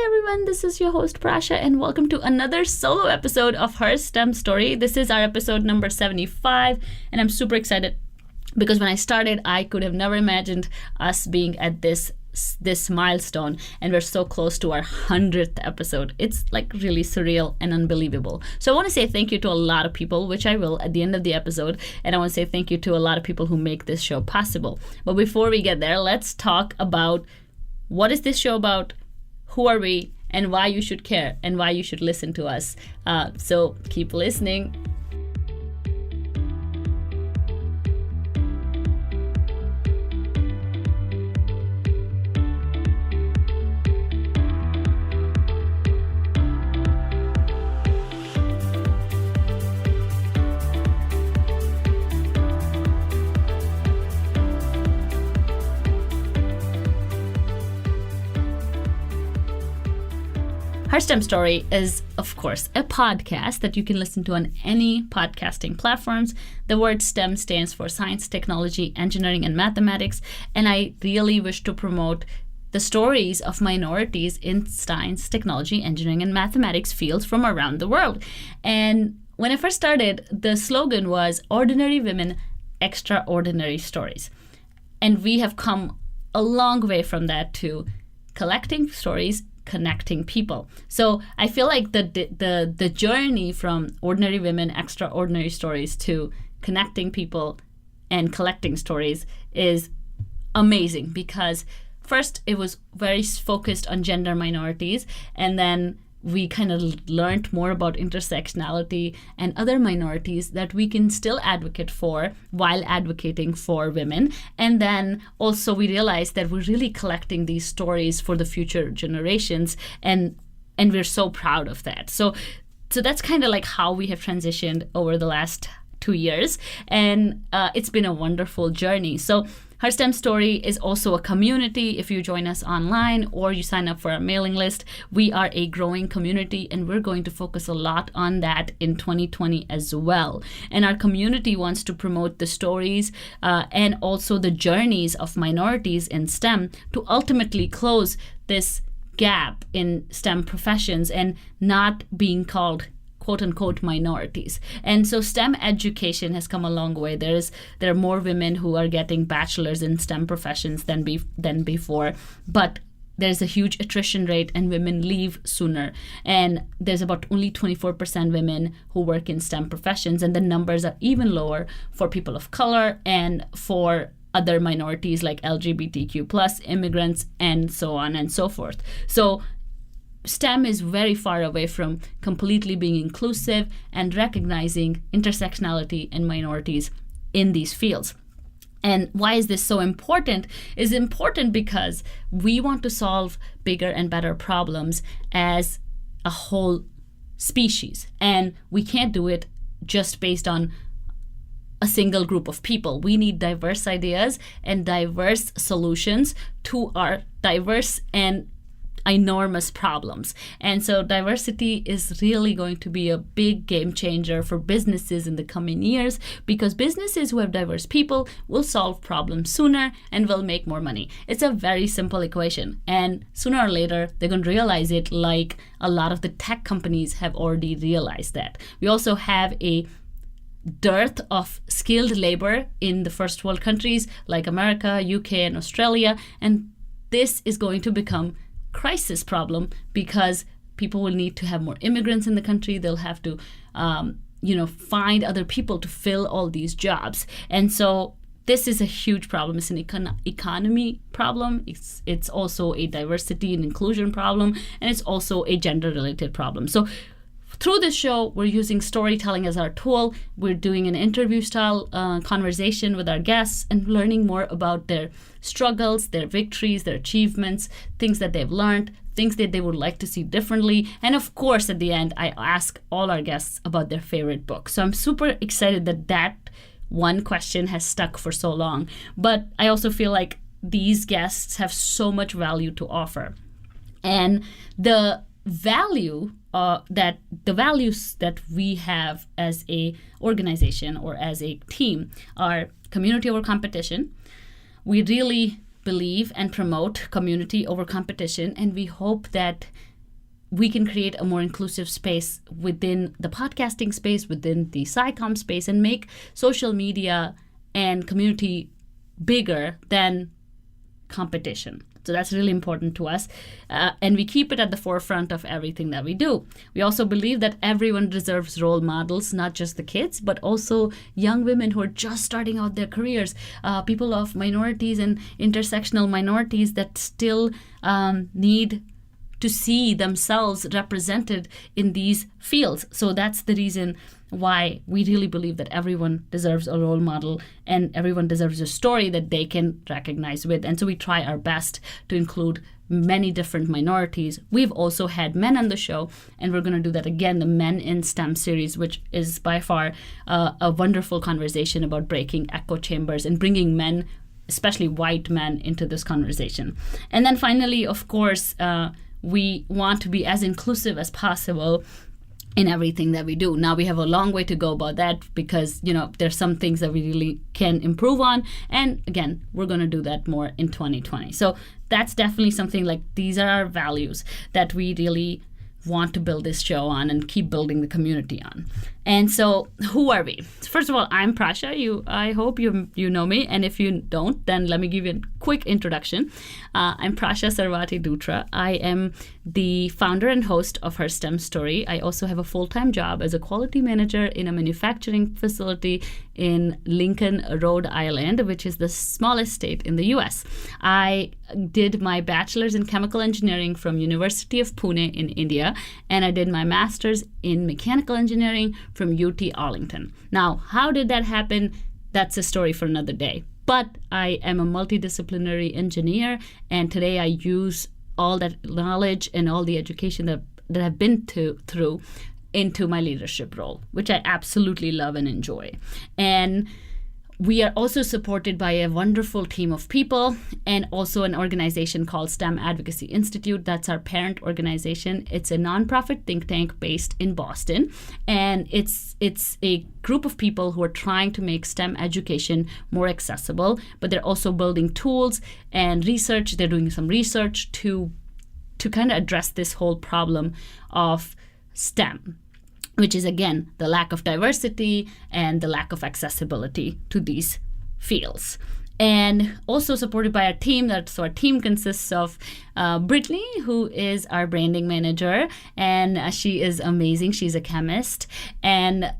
everyone, this is your host Prasha and welcome to another solo episode of Her STEM Story. This is our episode number 75 and I'm super excited because when I started, I could have never imagined us being at this milestone, and we're so close to our 100th episode. It's like really surreal and unbelievable. So I want to say thank you to a lot of people, which I will at the end of the episode, and I want to say thank you to a lot of people who make this show possible. But before we get there, let's talk about what is this show about, who are we, and why you should care and why you should listen to us. So keep listening. Her STEM Story is, of course, a podcast that you can listen to on any podcasting platforms. The word STEM stands for science, technology, engineering, and mathematics. And I really wish to promote the stories of minorities in science, technology, engineering, and mathematics fields from around the world. And when I first started, the slogan was Ordinary Women, Extraordinary Stories. And we have come a long way from that to collecting stories, connecting people. So I feel like the journey from Ordinary Women, Extraordinary Stories to connecting people and collecting stories is amazing because first it was very focused on gender minorities, and then we kind of learned more about intersectionality and other minorities that we can still advocate for while advocating for women. And then also we realized that we're really collecting these stories for the future generations, and we're so proud of that. So that's kind of like how we have transitioned over the last 2 years, and it's been a wonderful journey. So Her STEM Story is also a community. If you join us online or you sign up for our mailing list, we are a growing community, and we're going to focus a lot on that in 2020 as well. And our community wants to promote the stories and also the journeys of minorities in STEM to ultimately close this gap in STEM professions and not being called quote-unquote minorities. And so STEM education has come a long way. There are more women who are getting bachelors in STEM professions than before, but there's a huge attrition rate and women leave sooner. And there's about only 24% women who work in STEM professions, and the numbers are even lower for people of color and for other minorities like LGBTQ+, immigrants, and so on and so forth. So STEM is very far away from completely being inclusive and recognizing intersectionality and minorities in these fields. And why is this so important? It's important because we want to solve bigger and better problems as a whole species. And we can't do it just based on a single group of people. We need diverse ideas and diverse solutions to our diverse and enormous problems. And so diversity is really going to be a big game changer for businesses in the coming years, because businesses who have diverse people will solve problems sooner and will make more money. It's a very simple equation, and sooner or later they're going to realize it, like a lot of the tech companies have already realized that. We also have a dearth of skilled labor in the first world countries like America, UK, and Australia, and this is going to become crisis problem because people will need to have more immigrants in the country. They'll have to find other people to fill all these jobs. And so this is a huge problem. It's an economy problem. It's also a diversity and inclusion problem, and it's also a gender related problem. So through this show, we're using storytelling as our tool. We're doing an interview style conversation with our guests and learning more about their struggles, their victories, their achievements, things that they've learned, things that they would like to see differently. And of course, at the end, I ask all our guests about their favorite book. So I'm super excited that one question has stuck for so long. But I also feel like these guests have so much value to offer. And the values that we have as a organization or as a team are community over competition. We really believe and promote community over competition, and we hope that we can create a more inclusive space within the podcasting space, within the SciComm space, and make social media and community bigger than competition. So that's really important to us. And we keep it at the forefront of everything that we do. We also believe that everyone deserves role models, not just the kids, but also young women who are just starting out their careers, people of minorities and intersectional minorities that still need to see themselves represented in these fields. So that's the reason why we really believe that everyone deserves a role model and everyone deserves a story that they can recognize with. And so we try our best to include many different minorities. We've also had men on the show, and we're going to do that again, the Men in STEM series, which is by far a wonderful conversation about breaking echo chambers and bringing men, especially white men, into this conversation. And then finally, of course, we want to be as inclusive as possible in everything that we do. Now we have a long way to go about that because, there's some things that we really can improve on. And again, we're going to do that more in 2020. So that's definitely something like these are our values that we really want to build this show on and keep building the community on. And so who are we? First of all, I'm Prasha. I hope you know me. And if you don't, then let me give you a quick introduction. I'm Prasha Sarvati Dutra. I am the founder and host of Her STEM Story. I also have a full-time job as a quality manager in a manufacturing facility in Lincoln, Rhode Island, which is the smallest state in the US. I did my bachelor's in chemical engineering from University of Pune in India, and I did my master's in mechanical engineering from UT Arlington. Now, how did that happen? That's a story for another day. But I am a multidisciplinary engineer, and today I use all that knowledge and all the education that I've been through into my leadership role, which I absolutely love and enjoy. And we are also supported by a wonderful team of people and also an organization called STEM Advocacy Institute. That's our parent organization. It's a nonprofit think tank based in Boston. And it's a group of people who are trying to make STEM education more accessible, but they're also building tools and research. They're doing some research to kind of address this whole problem of STEM, which is, again, the lack of diversity and the lack of accessibility to these fields. And also supported by our team. So our team consists of Brittany, who is our branding manager, and she is amazing. She's a chemist. And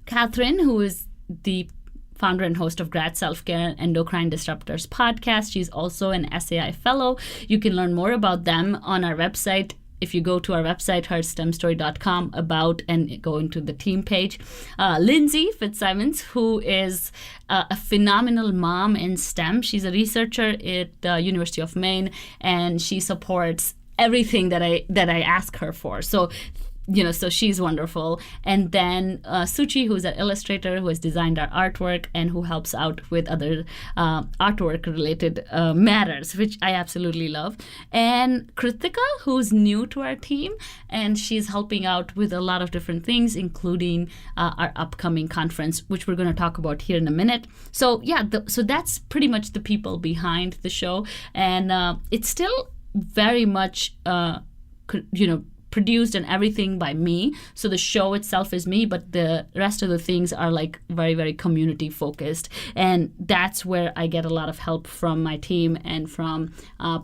Catherine, who is the founder and host of Grad Self-Care and Endocrine Disruptors podcast. She's also an SAI fellow. You can learn more about them on our website. If you go to our website, herstemstory.com, about, and go into the team page. Lindsay Fitzsimons, who is a phenomenal mom in STEM. She's a researcher at the University of Maine, and she supports everything that I ask her for. So she's wonderful. And then Suchi, who's an illustrator who has designed our artwork and who helps out with other artwork-related matters, which I absolutely love. And Kritika, who's new to our team, and she's helping out with a lot of different things, including our upcoming conference, which we're going to talk about here in a minute. So so that's pretty much the people behind the show. And it's still very much, produced and everything by me. So the show itself is me, but the rest of the things are like very, very community focused. And that's where I get a lot of help from my team and from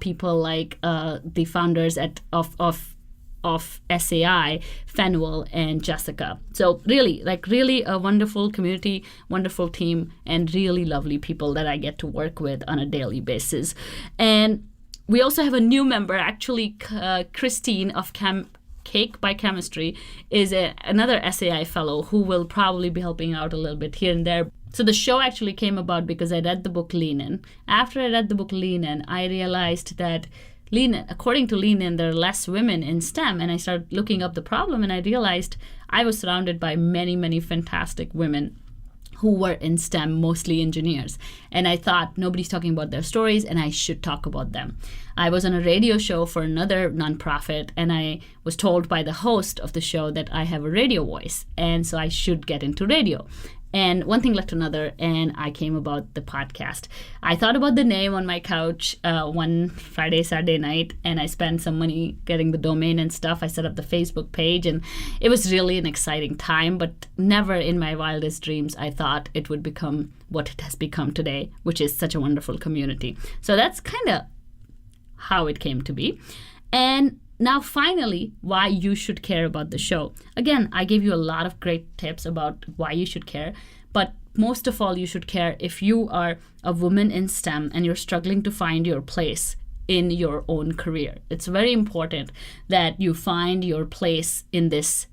people like the founders of SAI, Fenwell and Jessica. So really a wonderful community, wonderful team, and really lovely people that I get to work with on a daily basis. And we also have a new member, actually. Christine of Cake by Chemistry is another SAI fellow who will probably be helping out a little bit here and there. So the show actually came about because I read the book Lean In. After I read the book Lean In, I realized that according to Lean In, there are less women in STEM. And I started looking up the problem, and I realized I was surrounded by many, many fantastic women who were in STEM, mostly engineers. And I thought, nobody's talking about their stories, and I should talk about them. I was on a radio show for another nonprofit, and I was told by the host of the show that I have a radio voice, and so I should get into radio. And one thing led to another, and I came about the podcast. I thought about the name on my couch one Friday, Saturday night, and I spent some money getting the domain and stuff. I set up the Facebook page, and it was really an exciting time, but never in my wildest dreams I thought it would become what it has become today, which is such a wonderful community. So that's kind of how it came to be. And now, finally, why you should care about the show. Again, I gave you a lot of great tips about why you should care, but most of all, you should care if you are a woman in STEM and you're struggling to find your place in your own career. It's very important that you find your place in this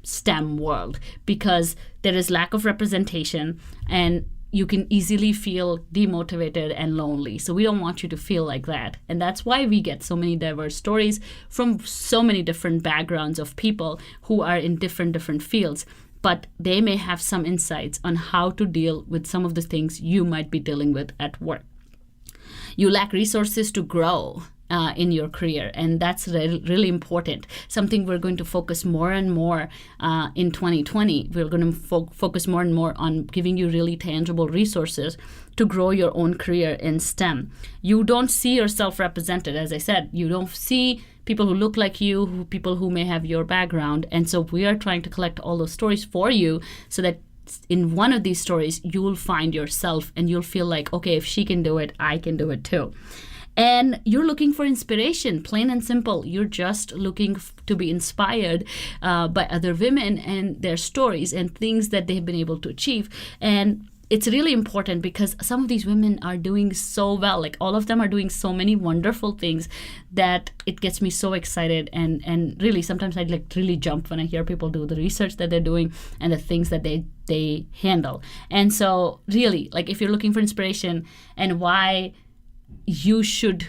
STEM world, because there is lack of representation and you can easily feel demotivated and lonely. So we don't want you to feel like that. And that's why we get so many diverse stories from so many different backgrounds of people who are in different fields. But they may have some insights on how to deal with some of the things you might be dealing with at work. You lack resources to grow in your career, and that's really important. Something we're going to focus more and more in 2020. We're going to focus more and more on giving you really tangible resources to grow your own career in STEM. You don't see yourself represented, as I said. You don't see people who look like you, people who may have your background, and so we are trying to collect all those stories for you so that in one of these stories you'll find yourself and you'll feel like, okay, if she can do it, I can do it too. And you're looking for inspiration, plain and simple. You're just looking to be inspired by other women and their stories and things that they've been able to achieve. And it's really important because some of these women are doing so well. Like, all of them are doing so many wonderful things that it gets me so excited. And really, sometimes I'd like really jump when I hear people do the research that they're doing and the things that they handle. And so really, like, if you're looking for inspiration and why you should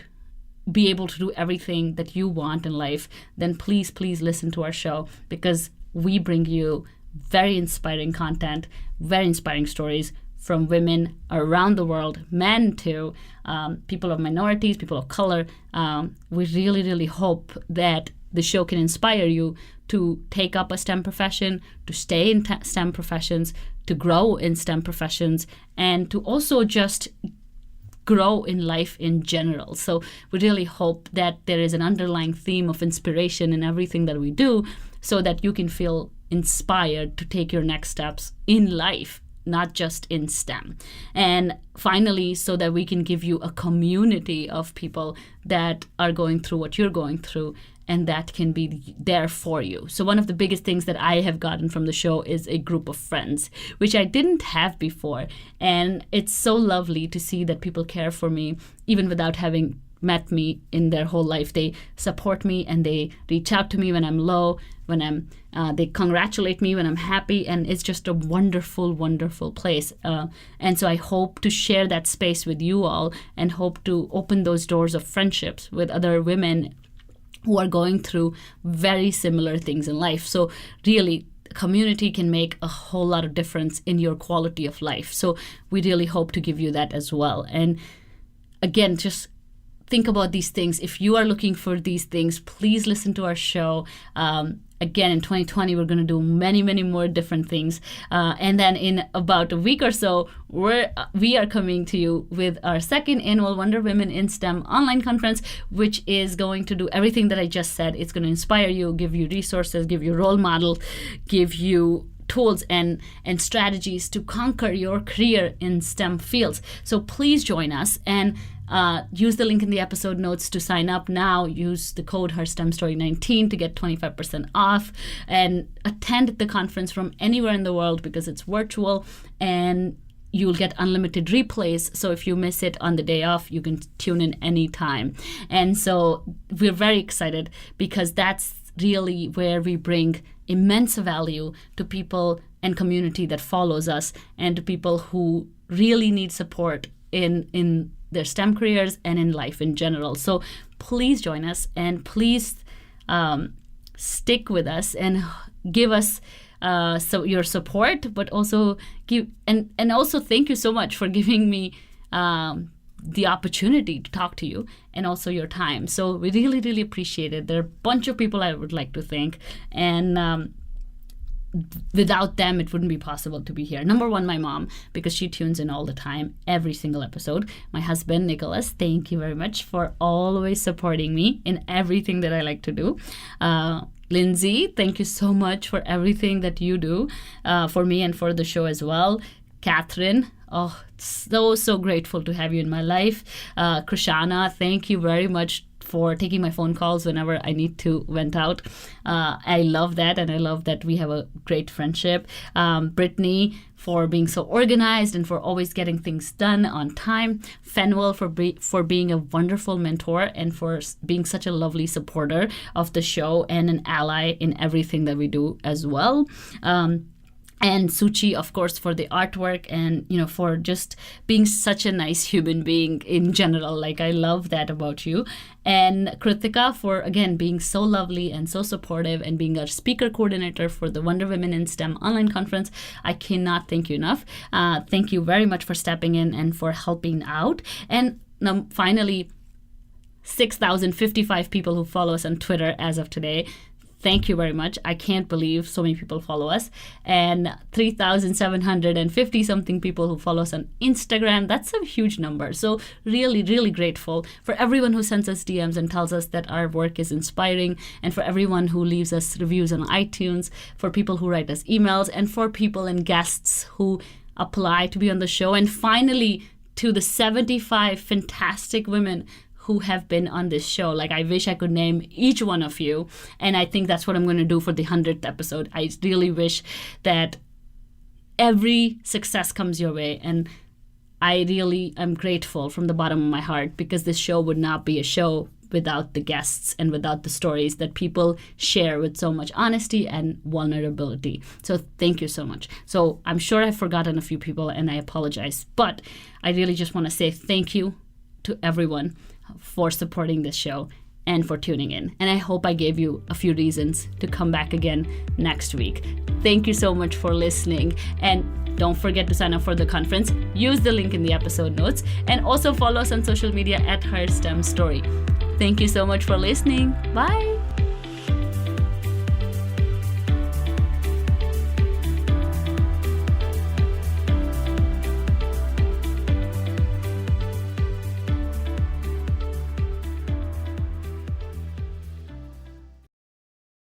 be able to do everything that you want in life, then please listen to our show, because we bring you very inspiring content, very inspiring stories from women around the world, men too, people of minorities, people of color. We really hope that the show can inspire you to take up a STEM profession, to stay in STEM professions, to grow in STEM professions, and to also just grow in life in general. So we really hope that there is an underlying theme of inspiration in everything that we do, so that you can feel inspired to take your next steps in life, not just in STEM. And finally, so that we can give you a community of people that are going through what you're going through, and that can be there for you. So one of the biggest things that I have gotten from the show is a group of friends, which I didn't have before. And it's so lovely to see that people care for me, even without having met me in their whole life. They support me and they reach out to me when I'm low, when they congratulate me when I'm happy, and it's just a wonderful place. And so I hope to share that space with you all, and hope to open those doors of friendships with other women who are going through very similar things in life. So really, community can make a whole lot of difference in your quality of life. So we really hope to give you that as well. And again, just think about these things. If you are looking for these things, please listen to our show. Again, in 2020, we're going to do many more different things. And then in about a week or so, we are coming to you with our second annual Wonder Women in STEM online conference, which is going to do everything that I just said. It's going to inspire you, give you resources, give you role models, give you tools and strategies to conquer your career in STEM fields. So please join us and use the link in the episode notes to sign up now. Use the code HerSTEMStory19 to get 25% off, and attend the conference from anywhere in the world because it's virtual, and you'll get unlimited replays. So if you miss it on the day off, you can tune in anytime. And so we're very excited because that's really where we bring immense value to people and community that follows us, and to people who really need support in their STEM careers and in life in general. So please join us, and please stick with us and give us your support, but also give and also thank you so much for giving me the opportunity to talk to you, and also your time. So we really appreciate it. There are a bunch of people I would like to thank, and without them, it wouldn't be possible to be here. Number one, my mom, because she tunes in all the time, every single episode. My husband, Nicholas, thank you very much for always supporting me in everything that I like to do. Lindsay, thank you so much for everything that you do for me and for the show as well. Catherine, oh, so grateful to have you in my life. Krishana, thank you very much for taking my phone calls whenever I need to vent out. I love that, and I love that we have a great friendship. Brittany, for being so organized and for always getting things done on time. Fenwell, for being a wonderful mentor and for being such a lovely supporter of the show and an ally in everything that we do as well. And Suchi, of course, for the artwork and, for just being such a nice human being in general. Like, I love that about you. And Kritika for, again, being so lovely and so supportive and being our speaker coordinator for the Wonder Women in STEM online conference. I cannot thank you enough. Thank you very much for stepping in and for helping out. And finally, 6,055 people who follow us on Twitter as of today. Thank you very much. I can't believe so many people follow us. And 3,750 something people who follow us on Instagram. That's a huge number. So really, really grateful for everyone who sends us DMs and tells us that our work is inspiring, and for everyone who leaves us reviews on iTunes, for people who write us emails, and for people and guests who apply to be on the show. And finally, to the 75 fantastic women who have been on this show. Like, I wish I could name each one of you. And I think that's what I'm going to do for the 100th episode. I really wish that every success comes your way. And I really am grateful from the bottom of my heart, because this show would not be a show without the guests and without the stories that people share with so much honesty and vulnerability. So thank you so much. So I'm sure I've forgotten a few people, and I apologize. But I really just want to say thank you to everyone for supporting this show and for tuning in. And I hope I gave you a few reasons to come back again next week. Thank you so much for listening. And don't forget to sign up for the conference. Use the link in the episode notes. And also follow us on social media at Her STEM Story. Thank you so much for listening. Bye.